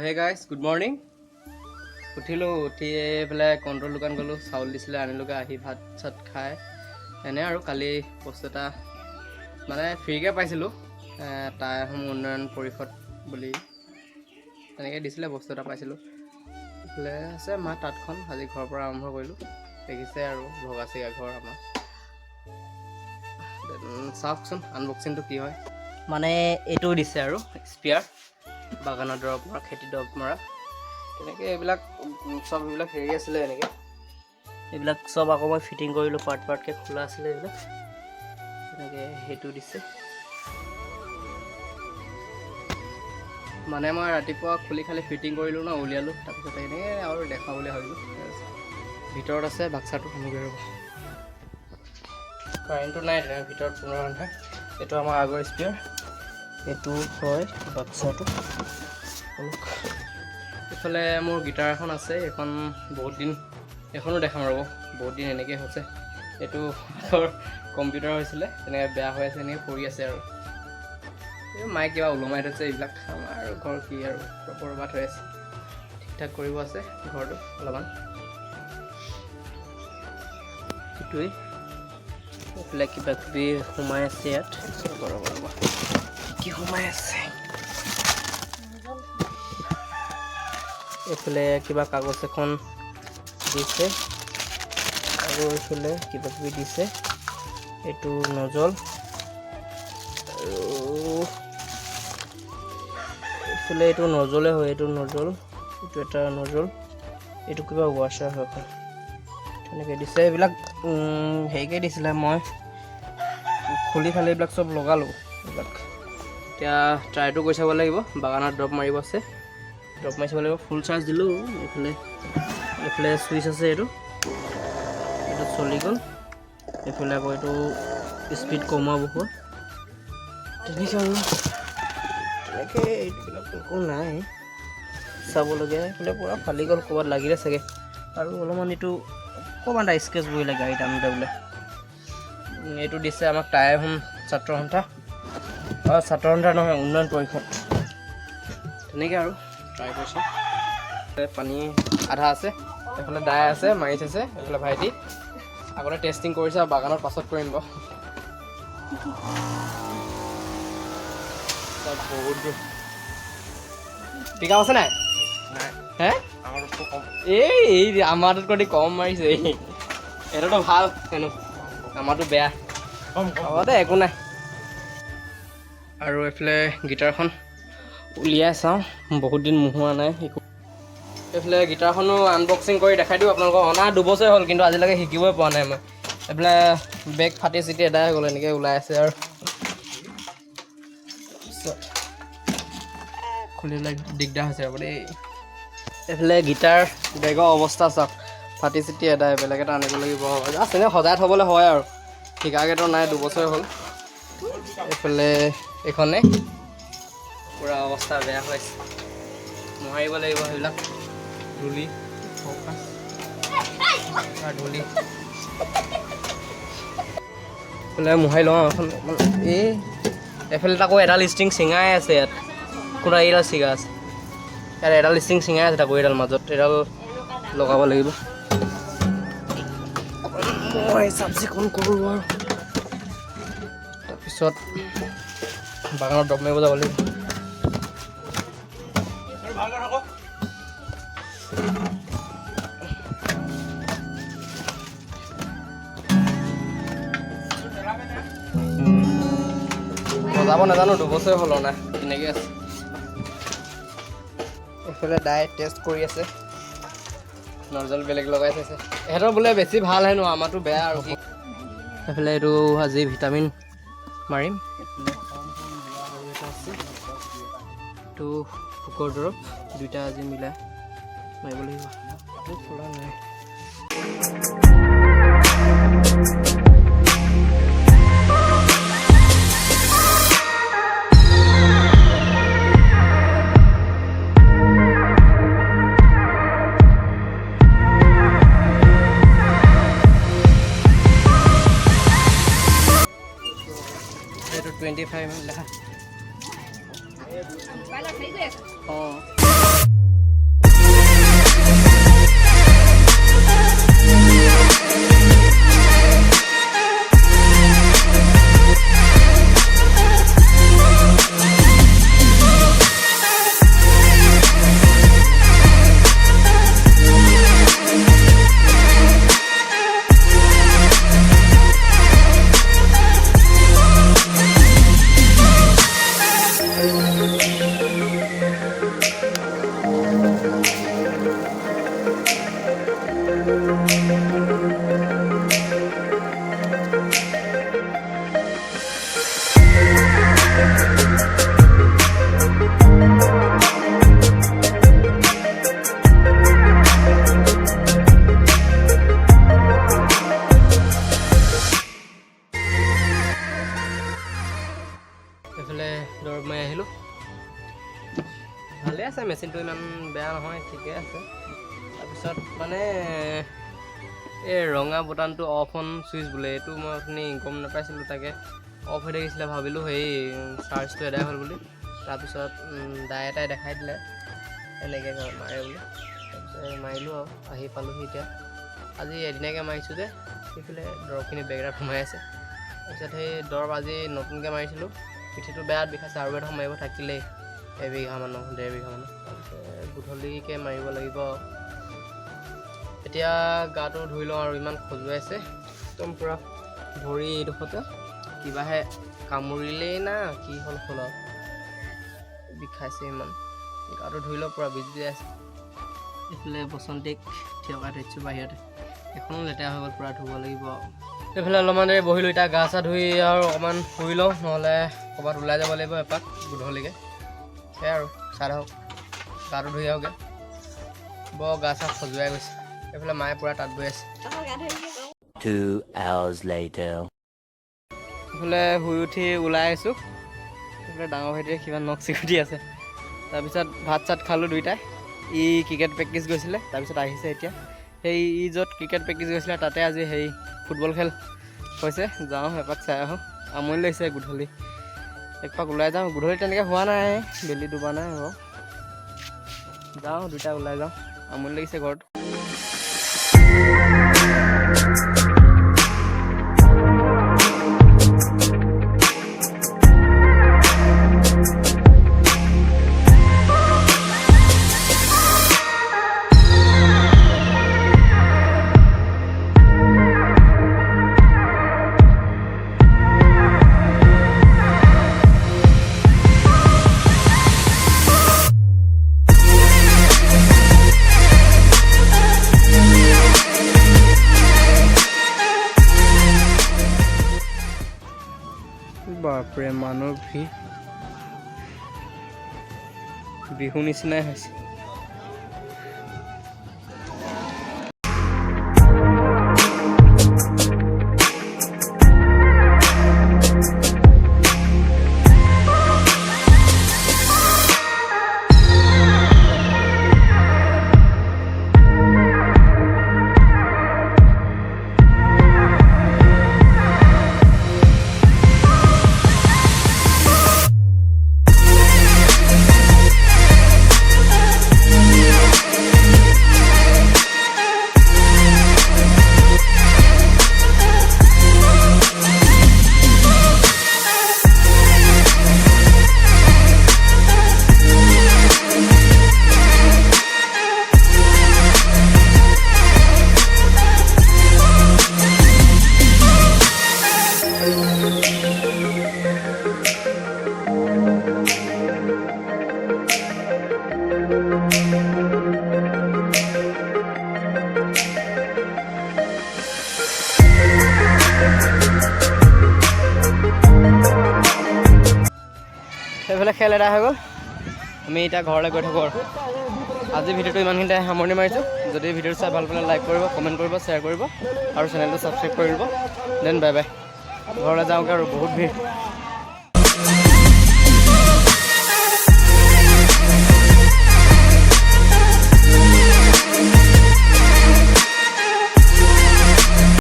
Hey guys, good morning. উঠিলোঁ উঠি পেলাই কণ্ট্ৰল দোকান গ'লোঁ, চাউল দিছিলে আনিলোগৈ, আহি ভাত চাত খাই এনে আৰু কালি বস্তু এটা মানে ফ্ৰীকৈ পাইছিলোঁ, টাই আহোম উন্নয়ন পৰিষদ বুলি তেনেকৈ দিছিলে, বস্তু এটা পাইছিলোঁ। এইফালে আছে মা তাঁতখন, আজি ঘৰৰ পৰা আৰম্ভ কৰিলোঁ, দেখিছে আৰু ভগা চিগা ঘৰ আমাৰ। চাওকচোন আনবক্সিংটো কি হয়। মানে এইটো দিছে আৰু স্পিয়াৰ, বাগানৰ দৰৱ মৰা, খেতি দৰৱ মৰা, তেনেকৈ এইবিলাক চব এইবিলাক হেৰি আছিলে, এনেকৈ এইবিলাক চব আকৌ মই ফিটিং কৰিলোঁ, পাৰ্ট পাৰ্টকৈ খোলা আছিলে এইবিলাক, তেনেকৈ সেইটো দিছে। মানে মই ৰাতিপুৱা খুলি খালি ফিটিং কৰিলোঁ ন, উলিয়ালোঁ, তাৰপিছত এনেকৈ আৰু দেখাওঁ বুলি ভাবিলোঁ। ভিতৰত আছে বাক্সাটো, সামগ্ৰী ৰ'ব, কাৰেণ্টটো নাই তেনেকৈ ভিতৰত পুনৰ ৰন্ধা। এইটো আমাৰ আগৰ স্পিয়াৰ, এইটো হয় বাক্সাটো। এইফালে মোৰ গিটাৰ এখন আছে, এইখন বহুত দিন, এখনো দেখাম ৰ'ব, বহুত দিন এনেকৈ হৈছে। এইটো আগৰ কম্পিউটাৰ হৈছিলে, তেনেকৈ বেয়া হৈ আছে, এনেকৈ পৰি আছে আৰু এই মায়ে কিবা ওলমাই থৈছে। এইবিলাক আমাৰ ঘৰ কি আৰু বৰবাদ হৈ আছে, ঠিক ঠাক কৰিব আছে ঘৰটো অলপমান। সেইটোৱেই, এইফালে কিবা কিবি সোমাই আছে ইয়াত, কি সোমাই আছে। এইফালে কিবা কাগজ এখন দিছে আৰু এইফালে কিবা কিবি দিছে। এইটো নজল, আৰু এইফালে এইটো নজলে হয়, এইটো নজল, এইটো এটা নজল, এইটো কিবা ৱাশ্বাৰ হয়, তেনেকৈ দিছে। এইবিলাক হেৰিকৈ দিছিলে, মই খুলি খালি এইবিলাক চব লগালোঁ। এইবিলাক এতিয়া ট্ৰাইটো কৰি চাব লাগিব, বাগানত দৰৱ মাৰিব আছে, দৰৱ মাৰি চাব লাগিব। ফুল চাৰ্জ দিলোঁ। এইফালে চুইচ আছে, এইটো চলি গ'ল। এইফালে আকৌ এইটো স্পীড কমোৱা বহোৱা, তেনেকৈ আৰু তেনেকৈ এইবিলাক একো নাই চাবলগীয়া। এইফালে পূৰা ফালি গ'ল, ক'ৰবাত লাগিলে চাগে, আৰু অলপমান এইটো অকণমান এটা স্কেচ বহিলে গাড়ীত আনোতে বোলে। এইটো দিছে আমাক টাই আহোম ছাত্ৰ সন্থা, ছাত্ৰ সন্থা নহয়, উন্নয়ন পৰিষদ, তেনেকৈ আৰু ট্ৰাই কৰিছোঁ। পানী আধা আছে, এইফালে দাই আছে, মাৰি থৈছে, এইফালে ভাইটি আগতে টেষ্টিং কৰিছে, আৰু বাগানত পাছত কৰিম বাৰু। বহুত পিক আপ আছে নাই? হে এই আমাৰটোতকৈ কম মাৰিছে, এইটোতো ভাল হেনো, আমাৰটো বেয়া। হ'ব দে, একো নাই। আৰু এইফালে গিটাৰখন উলিয়াই চাওঁ, বহুত দিন মোহোৱা নাই একো। এইফালে গিটাৰখনো আনবক্সিং কৰি দেখাই দিওঁ আপোনালোকক। অনা 2 বছৰ হ'ল, কিন্তু আজিলৈকে শিকিবই পৰা নাই মই। এইফালে বেগ ফাটি চিটি এদাই হৈ গ'ল, এনেকৈ ওলাই আছে আৰু খুলিবলৈ দিগদাৰ হৈছে আৰু দেই। এইফালে গিটাৰ বেগৰ অৱস্থা চাওক, ফাটি চিটি এদাই, বেলেগ এটা আনিব লাগিব। জাষ্ট এনেই সজাই থ'বলৈ হয় আৰু, শিকাগেতো নাই, 2 বছৰ হ'ল। এইফালে এইখনে পূৰা অৱস্থা বেয়া হৈ আছে, মোহাৰিব লাগিব সেইবিলাক, ধূলি ধূলি। এইফালে মোহাৰি লওঁ এখন। এইফালে আকৌ এডাল ষ্ট্ৰিং চিঙাই আছে, ইয়াত কোনো এইডাল চিঙা আছে, ইয়াত এডাল ষ্ট্ৰিং চিঙাই আছে, তাকো এইডাল মাজত এডাল লগাব লাগিব। মই চাফ চিকুণ কৰোঁ আৰু তাৰপিছত বাগানত দৰৱ মাৰিব যাব লাগিব। বজাব নাজানো, 2 বছৰ হ'ল নাই, তেনেকৈ আছে। এইফালে দাই টেষ্ট কৰি আছে, নজল বেলেগ লগাই থৈছে, ইহঁতৰ বোলে বেছি ভাল হেনো, আমাৰতো বেয়া আৰু। এইফালে এইটো আজি ভিটামিন মাৰিম, এইটো পোকৰ দৰৱ, দুইটা আজি মিলাই মাৰিব লাগিব। খোলা নাই। এইটো 25 লেখা। বেয়া নহয়, ঠিকে আছে। তাৰপিছত মানে এই ৰঙা বুটামটো অফ অন চুইচ বোলে, এইটো মই আপুনি গম নাপাইছিলোঁ, তাকে অফ হৈ থাকিছিলে, ভাবিলোঁ সেই চাৰ্জটো এদাই হ'ল বুলি। তাৰপিছত দাই এটাই দেখাই দিলে এনেকৈ মাৰে বুলি। তাৰপিছত মাৰিলোঁ আৰু আহি পালোঁহি এতিয়া। আজি এদিনাকৈ মাৰিছোঁ যে, সেইফালে দৰৱখিনি বেগ এটাত সোমাই আছে। তাৰপিছত সেই দৰৱ আজি নতুনকৈ মাৰিছিলোঁ, পিঠিটো বেয়া বিষাইছে, আৰু এটা মাৰিব থাকিলেই এবিঘামানৰ 1.5 বিঘামানৰ। তাৰপিছত গধূলিকৈ মাৰিব লাগিব। এতিয়া গাটো ধুই লওঁ আৰু ইমান খজুৱাইছে একদম পূৰা ভৰি এইডোখৰতে কিবাহে কামুৰিলেই না কি হ'ল আৰু বিষাইছে ইমান। গাটো ধুই লওঁ, পূৰা বিজি আছে। এইফালে বসন্তিক থিয়কাই থৈছোঁ বাহিৰতে, এখনো লেতেৰা হৈ গ'ল, পূৰা ধুব লাগিব। এইফালে অলপমান দেৰি বহিলোঁ, এতিয়া গা চা ধুই আৰু অকণমান শুই লওঁ, নহ'লে ক'ৰবাত ওলাই যাব লাগিব এপাক গধূলিকৈ। সেয়াই আৰু চাই থাকক, গাটো ধুই আহোঁগৈ। বৰ গা চা খজুৱাই গৈছে। এইফালে মায়ে পূৰা তাঁত বৈ আছে। 2 hours later. এইফালে শুই উঠি ওলাই আহিছোঁ। এইফালে ডাঙৰ ভাইটিয়ে কিমান নখ চিকুটি আছে। তাৰপিছত ভাত চাত খালোঁ দুইটাই। ই ক্ৰিকেট প্ৰেক্টিচ গৈছিলে, তাৰপিছত আহিছে এতিয়া। সেই য'ত ক্ৰিকেট প্ৰেক্টিচ গৈছিলে তাতে আজি ফুটবল খেল হৈছে, যাওঁ এপাক চাই আহোঁ। আমনি লাগিছে গধূলি, একপাক ওলাই যাওঁ। গধূলি তেনেকৈ হোৱা নাই, বেলি ডুবা নাই হ'ব। যাওঁ দুইটা ওলাই যাওঁ, আমনি লাগিছে ঘৰত। বাপৰে মানুহৰ ভিৰ, বিহু নিচিনাই হৈছে। সেইফালে খেল এটা হৈ গ'ল, আমি এতিয়া ঘৰলৈ গৈ থাকোঁ। আৰু আজি ভিডিঅ'টো ইমানখিনিতে সামৰণি মাৰিছোঁ। যদি ভিডিঅ'টো চাই ভাল পালে লাইক কৰিব, কমেণ্ট কৰিব, শ্বেয়াৰ কৰিব আৰু চেনেলটো ছাবস্ক্ৰাইব কৰি দিব। Then bye bye. ঘৰলৈ যাওঁগৈ আৰু বহুত ভিৰ।